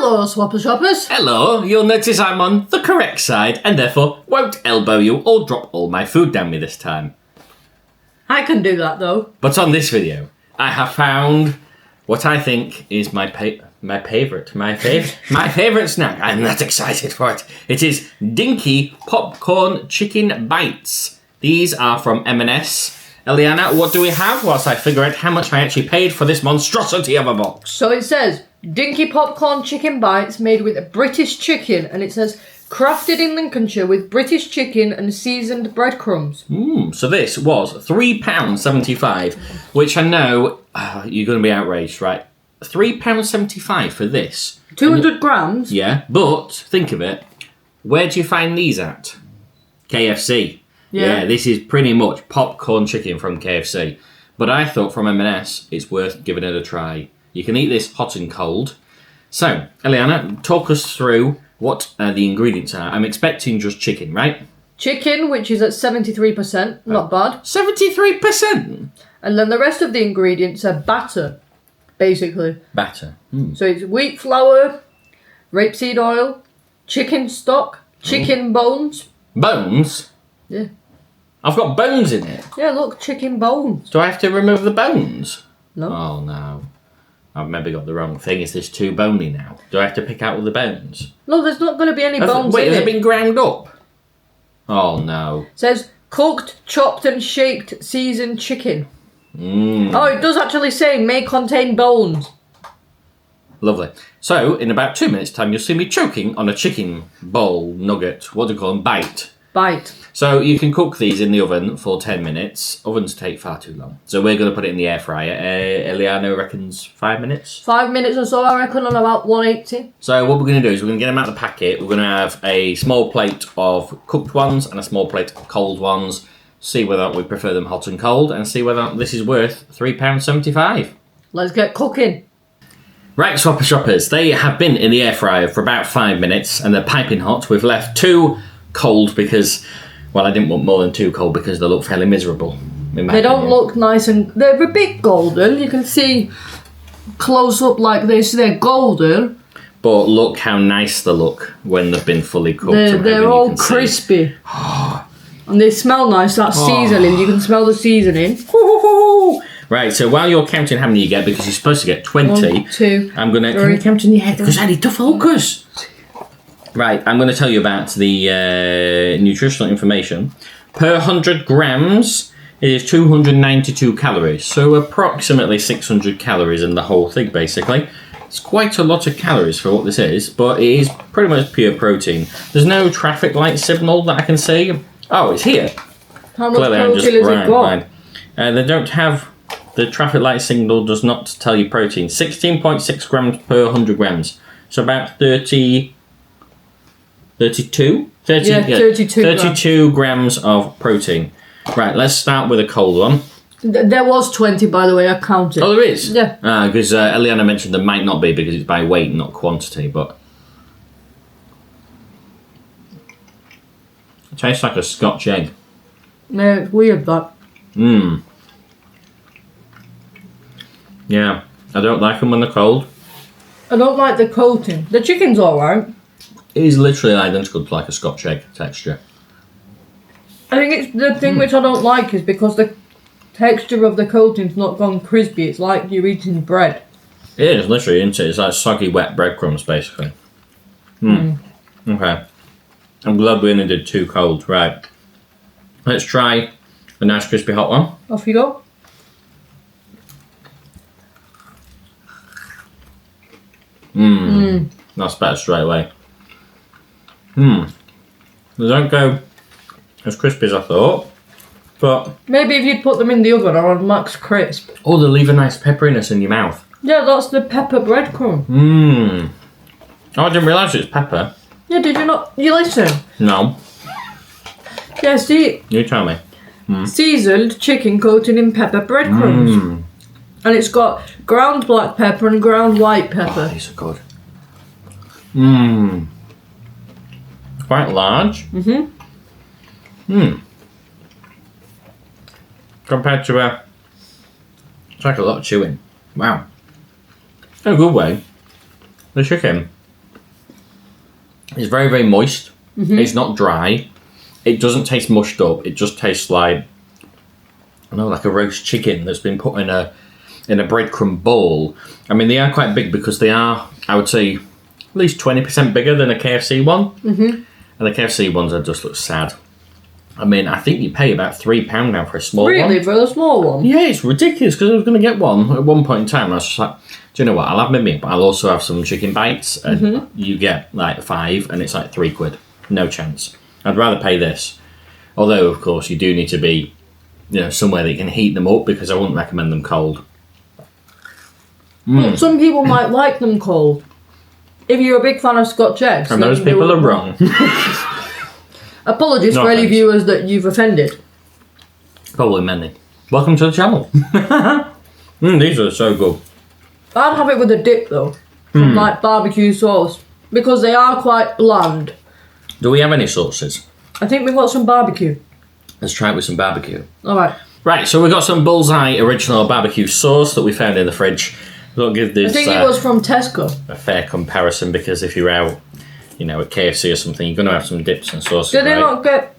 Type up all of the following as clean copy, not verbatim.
Hello, Swapper Shoppers. Hello, you'll notice I'm on the correct side and therefore won't elbow you or drop all my food down me this time. I can do that though. But on this video, I have found what I think is my favourite snack. I'm that excited for it. It is Dinky Popcorn Chicken Bites. These are from M&S. Eliana, what do we have whilst I figure out how much I actually paid for this monstrosity of a box? So it says Dinky Popcorn Chicken Bites made with British chicken, and it says crafted in Lincolnshire with British chicken and seasoned breadcrumbs. So this was £3.75, which I know you're going to be outraged, right? £3.75 for this. 200 grams? Yeah, but think of it. Where do you find these at? KFC. Yeah, this is pretty much popcorn chicken from KFC. But I thought from M&S, it's worth giving it a try. You can eat this hot and cold. So, Eliana, talk us through what the ingredients are. I'm expecting just chicken, right? Chicken, which is at 73%, not bad. 73%? And then the rest of the ingredients are batter, basically. Batter. So it's wheat flour, rapeseed oil, chicken stock, chicken bones. Bones? Yeah. I've got bones in it. Yeah, look, chicken bones. Do I have to remove the bones? No. Oh, no. I've maybe got the wrong thing. Is this too bony now? Do I have to pick out all the bones? No, there's not going to be any bones Wait, in has it. it been ground up? Oh, no. It says cooked, chopped and shaped seasoned chicken. Mm. Oh, it does actually say may contain bones. Lovely. So, in about 2 minutes' time, you'll see me choking on a chicken bowl nugget. What do you call them? Bite. Bite. So, you can cook these in the oven for 10 minutes. Ovens take far too long. So, we're going to put it in the air fryer. Eliana reckons 5 minutes. 5 minutes or so, I reckon, on about 180. So, what we're going to do is we're going to get them out of the packet. We're going to have a small plate of cooked ones and a small plate of cold ones. See whether we prefer them hot and cold and see whether this is worth £3.75. Let's get cooking. Right, Swapper Shoppers, they have been in the air fryer for about 5 minutes and they're piping hot. We've left 2 cold because, well, I didn't want more than 2 cold because they look fairly miserable. They don't look nice and... They're a bit golden. You can see close up like this. They're golden. But look how nice they look when they've been fully cooked. They're all crispy. And they smell nice. That seasoning, you can smell the seasoning. Right, so while you're counting how many you get, because you're supposed to get 20, 1, 2, I'm going to... 3. Can you count in your head? Because I need to focus. Right, I'm going to tell you about the nutritional information. Per 100 grams, it is 292 calories. So approximately 600 calories in the whole thing, basically. It's quite a lot of calories for what this is, but it is pretty much pure protein. There's no traffic light signal that I can see. Oh, it's here. How much protein has it got? They don't have... The traffic light signal does not tell you protein. 16.6 grams per 100 grams. So about 32? 32 32 grams of protein. Right, let's start with a cold one. There was 20, by the way, I counted. Oh, there is? Yeah. Because Eliana mentioned there might not be because it's by weight, not quantity, but... It tastes like a Scotch egg. Yeah, it's weird, that. Mmm. Yeah, I don't like them when they're cold. I don't like the coating. The chicken's alright. It is literally identical to like a Scotch egg texture. I think it's the thing which I don't like is because the texture of the coating's not gone crispy. It's like you're eating bread. It is literally, isn't it? It's like soggy, wet breadcrumbs, basically. Okay. I'm glad we only did 2 cold. Right. Let's try a nice crispy hot one. Off you go. That's better straight away. They don't go as crispy as I thought, but... Maybe if you'd put them in the oven or on max crisp. Oh, they leave a nice pepperiness in your mouth. Yeah, that's the pepper breadcrumb. Oh, I didn't realise it's pepper. Yeah, did you not? You listen? No. Yeah, see? You tell me. Seasoned chicken coated in pepper breadcrumbs. And it's got ground black pepper and ground white pepper. Oh, these are good. Quite large. Compared to it's like a lot of chewing. Wow. In a good way. The chicken It's very, very moist. It's not dry. It doesn't taste mushed up. It just tastes like, I don't know, like a roast chicken that's been put in a breadcrumb bowl. I mean, they are quite big because they are, I would say, at least 20% bigger than a KFC one. And the KFC ones just look sad. I mean, I think you pay about £3 now for a small one. Really, for the small one? Yeah, it's ridiculous because I was going to get one at one point in time. I was just like, do you know what? I'll have my meat, but I'll also have some chicken bites. And you get like 5 and it's like £3. No chance. I'd rather pay this. Although, of course, you do need to be, somewhere that you can heat them up because I wouldn't recommend them cold. But some people might like them cold. If you're a big fan of Scotch eggs. And those people are wrong. Apologies No for any offense. viewers that you've offended. Probably many. Welcome to the channel. These are so good. I'd have it with a dip though. From like barbecue sauce. Because they are quite bland. Do we have any sauces? I think we've got some barbecue. Let's try it with some barbecue. Alright. Right, so we've got some Bullseye original barbecue sauce that we found in the fridge. We'll give I this think it was from Tesco. a fair comparison because if you're out, at KFC or something, you're going to have some dips and sauces. Do they right? not get...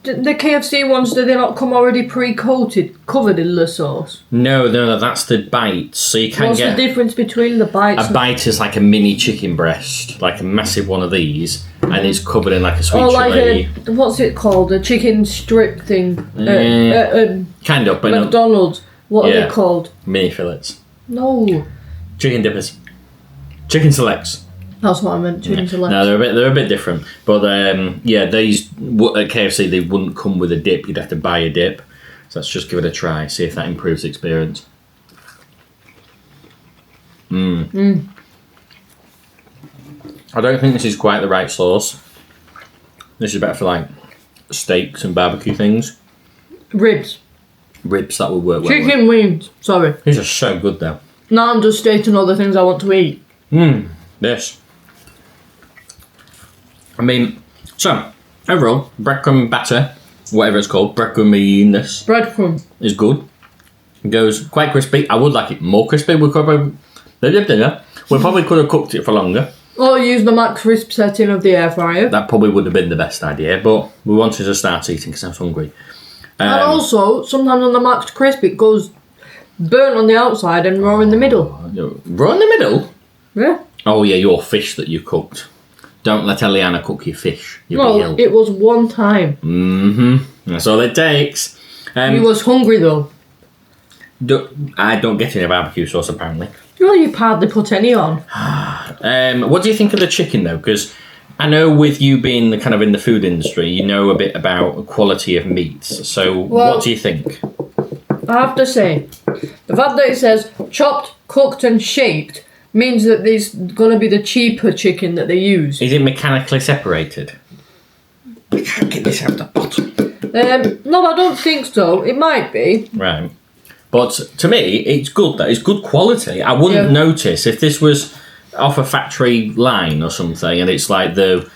The KFC ones, do they not come already pre-coated, covered in the sauce? No, that's the bites. So you can What's get the difference between the bites? a bite is like a mini chicken breast, like a massive one of these, and it's covered in like a sweet Or like chili. what's it called? A chicken strip thing. Kind of, but not McDonald's. What are Yeah. they called? mini fillets. No. Chicken dippers. Chicken selects. That's what I meant. Chicken select. No, they're a bit different. But these at KFC they wouldn't come with a dip. You'd have to buy a dip. So let's just give it a try. See if that improves the experience. I don't think this is quite the right sauce. This is better for like steaks and barbecue things. Ribs. Ribs that would work well. with. Chicken wings. Sorry. These are so good though. Now I'm just stating all the things I want to eat. This. I mean, so overall, breadcrumb batter, whatever it's called, breadcrumbiness Breadcrumb. is good. It goes quite crispy. I would like it more crispy. We probably could have cooked it for longer. Or use the max crisp setting of the air fryer. That probably would have been the best idea, but we wanted to start eating because I was hungry. And also, sometimes on the max crisp it goes burnt on the outside and raw in the middle. Raw in the middle? Yeah. Oh yeah, your fish that you cooked. Don't let Eliana cook your fish. You'll be No, ill. it was one time. That's all it takes. He was hungry though. I don't get any barbecue sauce apparently. Well, you hardly put any on. What do you think of the chicken though? Because I know with you being the kind of in the food industry, you know a bit about quality of meats. So Well- what do you think? I have to say, the fact that it says chopped, cooked and shaped means that there's going to be the cheaper chicken that they use. Is it mechanically separated? I can't get this out the bottom. No, I don't think so. It might be. Right. But to me, it's good. That it's good quality. I wouldn't Yeah. notice if this was off a factory line or something, and it's like the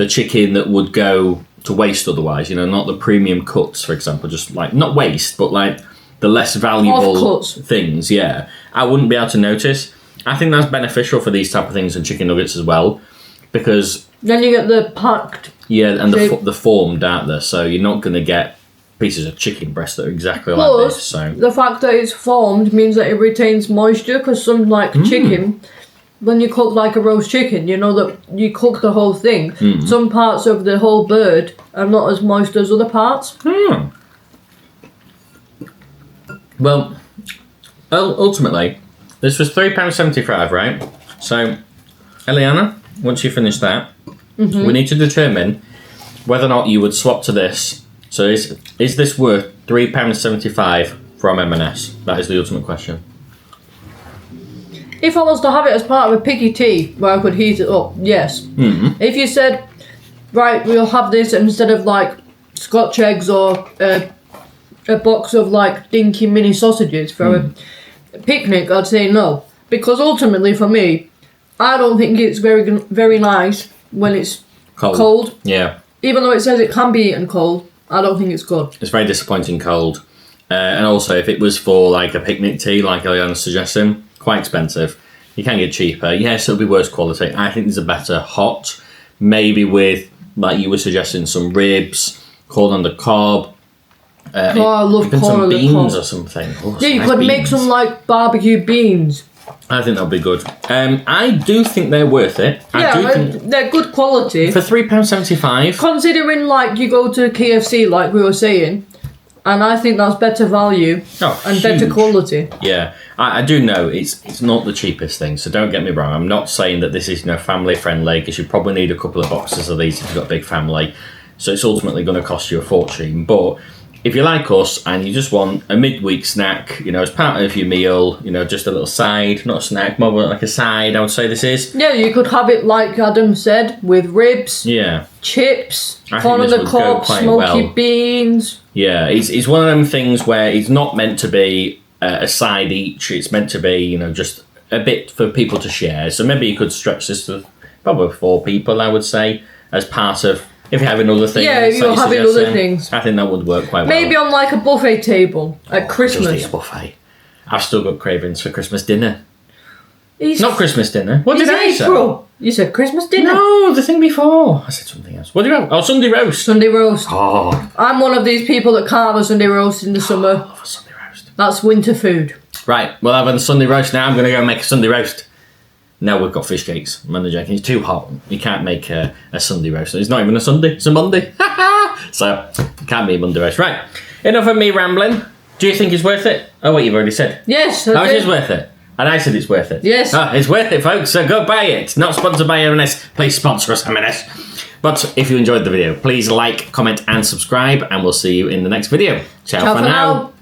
chicken that would go to waste otherwise. Not the premium cuts, for example. Just like not waste, but like the less valuable Off-cuts. things. Yeah, I wouldn't be able to notice. I think that's beneficial for these type of things and chicken nuggets as well, because Then you get the packed. and Shape. the formed, aren't there? So you're not going to get pieces of chicken breast that are exactly like Plus, this. So the fact that it's formed means that it retains moisture because some chicken, when you cook like a roast chicken, you know that you cook the whole thing. Some parts of the whole bird are not as moist as other parts. Well, ultimately, this was £3.75, right? So, Eliana, once you finish that, we need to determine whether or not you would swap to this. So, is this worth £3.75 from M&S? That is the ultimate question. If I was to have it as part of a picky tea where I could heat it up, yes. If you said, right, we'll have this instead of like Scotch eggs or a box of like dinky mini sausages for a picnic, I'd say no. Because ultimately for me, I don't think it's very nice when it's cold. Yeah. Even though it says it can be eaten cold, I don't think it's good. It's very disappointing cold. And also, if it was for like a picnic tea, like Eliana's suggesting, quite expensive. You can get cheaper. Yes, it'll be worse quality. I think there's a better hot, maybe with, like you were suggesting, some ribs, corn on the cob. I love even corn some on the beans cob. or something. Oh, Yeah, you nice could make beans. some like barbecue beans. I think that'll be good. I do think they're worth it. I do think They're good quality. for £3.75. Considering like you go to KFC, like we were saying, and I think that's better value and better huge. quality. Yeah, I do know it's not the cheapest thing, so don't get me wrong. I'm not saying that this is family friendly, because you probably need a couple of boxes of these if you've got a big family. So it's ultimately going to cost you a fortune. But if you're like us and you just want a midweek snack, as part of your meal, just a little side, not a snack, more like a side, I would say this is. Yeah, you could have it like Adam said, with ribs, Yeah. chips, I corn on think this the would go cob, quite smoky well. beans. Yeah, it's one of them things where it's not meant to be a side each. It's meant to be, just a bit for people to share. So maybe you could stretch this to probably 4 people, I would say, as part of, if you're having other things. Yeah, if you're like having suggesting. other things. I think that would work quite well. Maybe on like a buffet table at Just Christmas. eat a buffet. I've still got cravings for Christmas dinner. It's Not Christmas dinner. What did I say? April. You said Christmas dinner. No, the thing before. I said something else. What did you have? Oh, Sunday roast. Sunday roast. Oh, I'm one of these people that can't have a Sunday roast in the summer. I love a Sunday roast. That's winter food. Right, well, I've had a Sunday roast now. I'm going to go make a Sunday roast. Now we've got fish cakes. I'm only joking. It's too hot. You can't make a Sunday roast. It's not even a Sunday. It's a Monday. So, it can't be a Monday roast. Right, enough of me rambling. Do you think it's worth it? Oh, wait, you've already said. Yes. Oh, it is worth it. And I said it's worth it. Yes. Oh, it's worth it, folks. So go buy it. Not sponsored by M&S. Please sponsor us, M&S. But if you enjoyed the video, please like, comment, and subscribe. And we'll see you in the next video. Ciao, Ciao for now.